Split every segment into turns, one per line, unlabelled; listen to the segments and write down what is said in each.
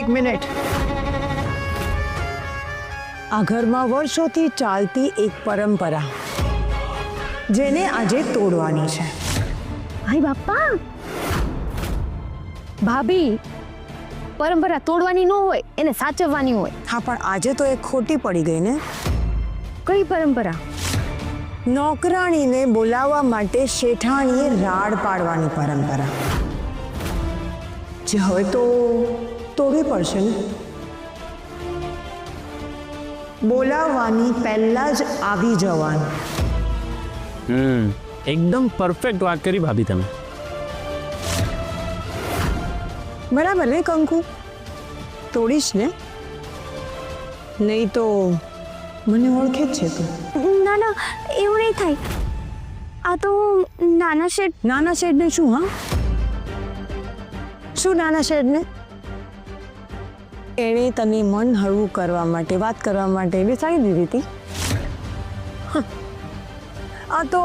એક મિનિટ. આ ઘરમાં વર્ષોથી ચાલતી એક પરંપરા જેને આજે તોડવાની છે.
હાય બાપા, ભાભી, પરંપરા તોડવાની ન હોય, એને સાચવવાની હોય.
હા, પણ આજે તો એક ખોટી પડી ગઈ ને.
કઈ પરંપરા?
નોકરાણીને બોલાવવા માટે શેઠાણીએ રાડ પાડવાની પરંપરા, જે હવે તો તોડવી પડશે ને. બોલાવવાની પહેલા જ આવી જવાનું.
એકદમ પરફેક્ટ વાત કરી ભાભી તમે.
બરાબર ને કંકુ? તોડીશ ને? નહીં તો મને ઓળખે જ છે તું.
ના ના, એવું નહીં થાય. આ તો નાના શેઠ.
નાના શેઠને શું? હા, શું નાના શેઠને? એણે તને મન હળવું કરવા માટે, વાત કરવા માટે બેસાડી દીધી હતી. આ તો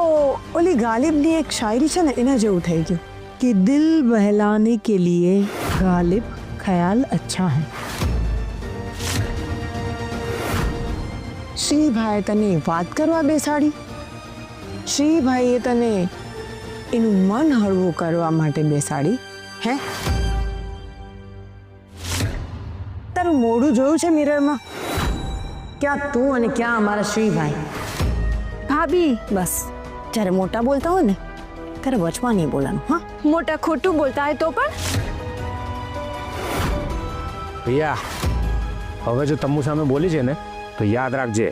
ઓલી ગાલિબની એક શાયરી છે ને, એના જેવું થઈ ગયું કે દિલ બહેલાને કે લીએ ગાલિબ ખ્યાલ અચ્છા હૈ. શ્રીભાઈએ તને વાત કરવા બેસાડી. શ્રીભાઈએ તને એનું મન હળવું કરવા માટે બેસાડી. હે, તારું મોઢું જોયું છે મિરરમાં? ક્યાં તું અને ક્યાં અમારા શ્રીભાઈ?
ભાભી,
બસ જ્યારે મોટા બોલતા હોય ને ત્યારે વચમાં નહીં બોલવાનું. હા,
મોટા ખોટું બોલતા હોય તો પણ.
ભૈયા, હવે જો તમ્મુ સામે બોલી છે ને તો યાદ રાખજે.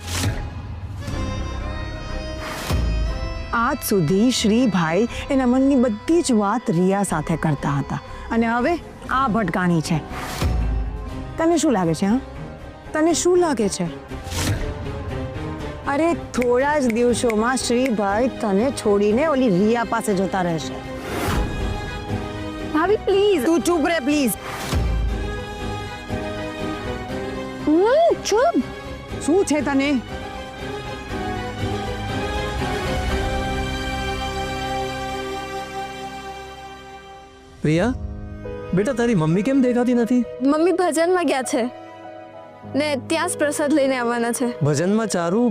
આજ સુધી શ્રીભાઈ એના મનની બધી જ વાત રિયા સાથે કરતા હતા, અને હવે આ ભટકાણી છે. તને શું લાગે છે? હા, તને શું લાગે છે? અરે થોડા જ દિવસોમાં શ્રીભાઈ તને છોડીને ઓલી રિયા પાસે જતા રહેશે.
ભાભી પ્લીઝ.
તું ચૂપ રે પ્લીઝ.
ચૂપ.
શું છે તને?
પ્રિયા, બેટા તારી મમ્મી કેમ દેખાતી નથી?
મમ્મી ભજનમાં ગયા છે ને ત્યાં જ પ્રસાદ લઈને આવવાના છે.
ભજનમાં ચારું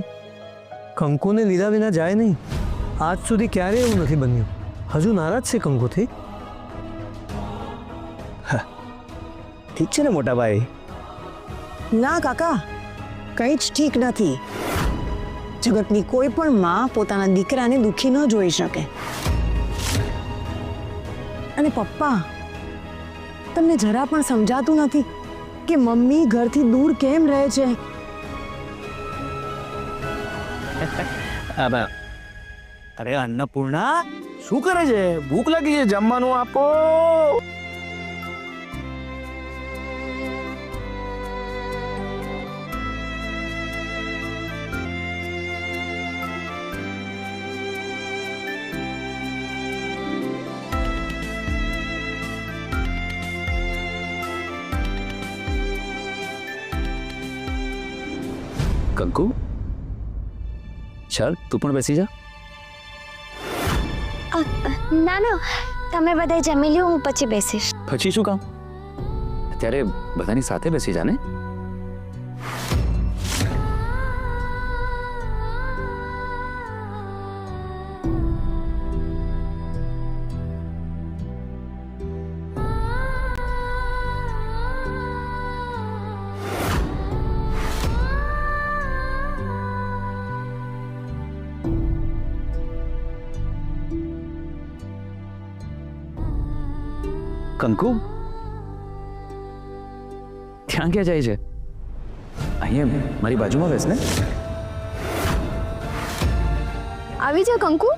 કંકુને લીધા વિના જાય નહીં. આજ સુધી ક્યારે એવું નથી બન્યું. હજુ નારાજ છે કંકુથી?
ઠીક છે ને મોટા ભાઈ?
ના કાકા, કંઈ જ ઠીક નથી. જગતની કોઈ પણ માં પોતાના દીકરાને દુઃખી ન જોઈ શકે. અને પપ્પા, તમને જરા પણ સમજાતું નથી કે મમ્મી ઘરથી દૂર કેમ રહે છે?
અરે અન્નપૂર્ણા, શું કરે છે? ભૂખ લાગી છે, જમવાનું આપો. કંકુ, ચાલ તું પણ બેસી જા.
ના ના, તમે બધા જમી લ્યો, હું પછી બેસીશ.
પછી શું કામ? અત્યારે બધાની સાથે બેસી જા ને. કંકુ, ત્યાં ક્યાં જાય છે? અહીંયા મારી બાજુમાં બેસ ને.
આવી જા કંકુ,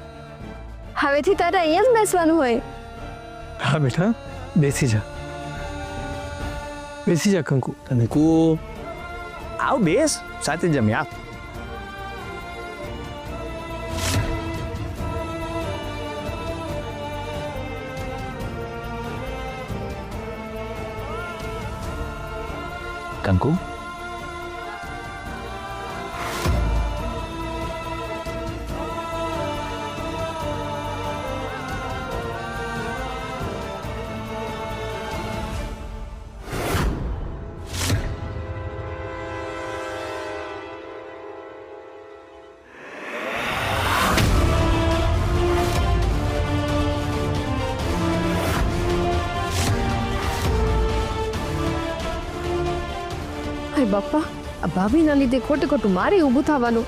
હવેથી તારે અહીંયા જ બેસવાનું હોય.
હા બેટા, બેસી જા. બેસી જા કંકુ.
કંકુ, આવ બેસ, સાથે જમ્યા. કંકુ,
હે બાપા, આ ભાભીના લીધે ખોટે ખોટું મારે ઊભું થવાનું.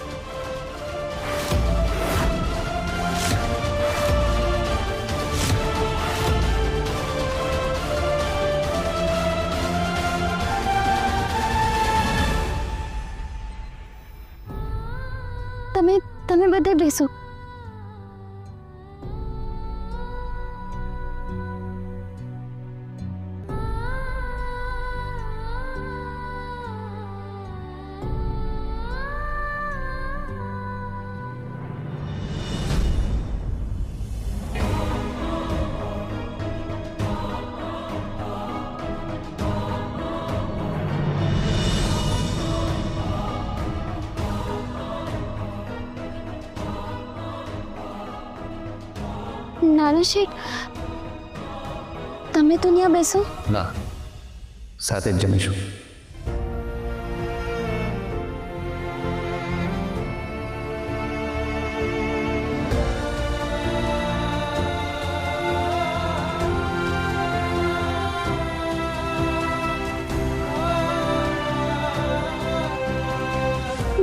તમે બધે બેસો. નાના શેઠ, તમે તો ત્યાં બેસો.
ના, સાથે જ જમીશું.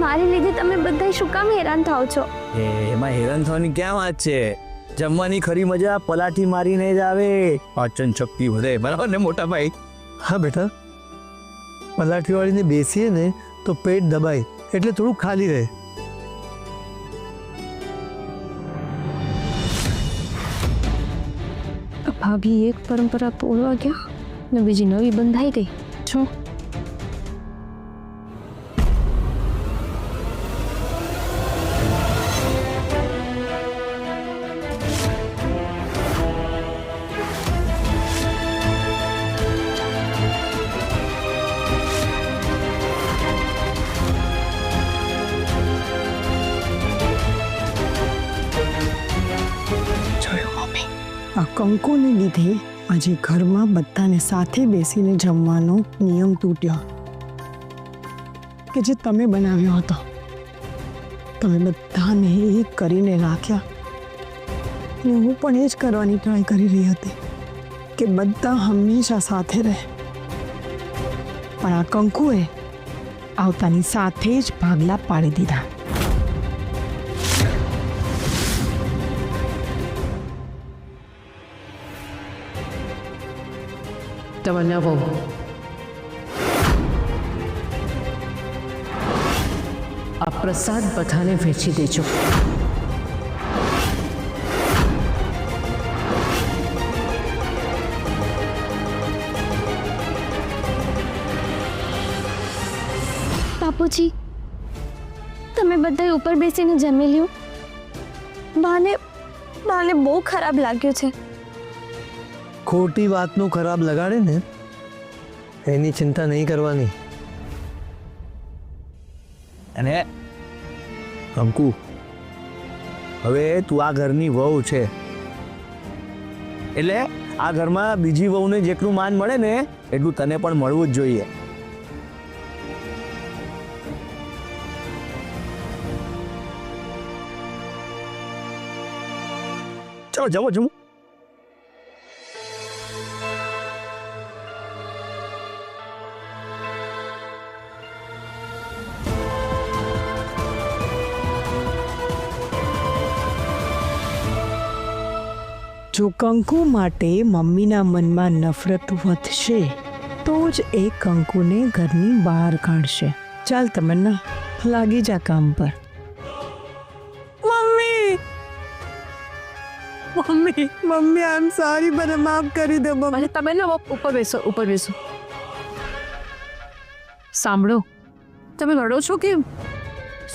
મારી લીધે તમે બધા શું કામ હેરાન થાવ છો?
એમાં હેરાન થવાની ક્યાં વાત છે? જમવાની ખરી મજા પલાઠી મારીને જ આવે. પાચન શક્તિ વધે, બરાબર ને મોટા ભાઈ?
હા બેટા, પલાઠી વાળીને બેસીએ ને તો પેટ દબાય એટલે થોડું ખાલી રહે.
ભાભી એક પરંપરા તોડવા ગયા ને બીજી નવી બંધાઈ ગઈ. છો
આ કંકુને લીધે આજે ઘરમાં બધાને સાથે બેસીને જમવાનો નિયમ તૂટ્યો કે જે તમે બનાવ્યો હતો. તમે બધાને એક કરીને રાખ્યા અને હું પણ એ જ કરવાની ટ્રાય કરી રહી હતી કે બધા હંમેશા સાથે રહે. પણ આ કંકુએ આવતાની સાથે જ ભાગલા પાડી દીધા.
તમારા વહુ આ પ્રસાદ બધાને વેચી દેજો.
બાપુજી, તમે બધા ઉપર બેસીને જમી લ્યો. બાને બહુ ખરાબ લાગ્યું છે.
ખોટી વાતનું ખરાબ લગાડે ને એની ચિંતા નહીં કરવાની.
અને કંકુ, હવે તું આ ઘરની વહુ છે એટલે આ ઘરમાં બીજી વહુને જેટલું માન મળે ને એટલું તને પણ મળવું જ જોઈએ. ચાલો જવો જમો.
જો કંકુ માટે મમ્મીના મનમાં નફરત વધશે તો જ એ કંકુને ઘરની બહાર કાઢશે. ચાલ તમન્ના, લાગી જા કામ પર. Mummy mummy mummy I am sorry, મને માફ કરી દો મમ્મી.
અને તમે ને ઉપર બેસો, ઉપર બેસો. સાંભળો, તમે રડો છો કેમ?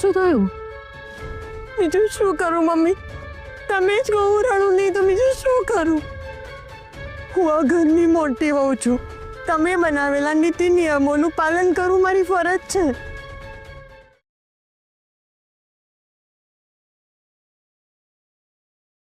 શું થયું?
બીજું શું કરું મમ્મી? તમે જ કહો રડું નહીં તો બીજું શું કરું? હું આ ઘરની મોટી વહુ છું. તમે બનાવેલા નીતિ નિયમોનું પાલન કરવું મારી ફરજ છે.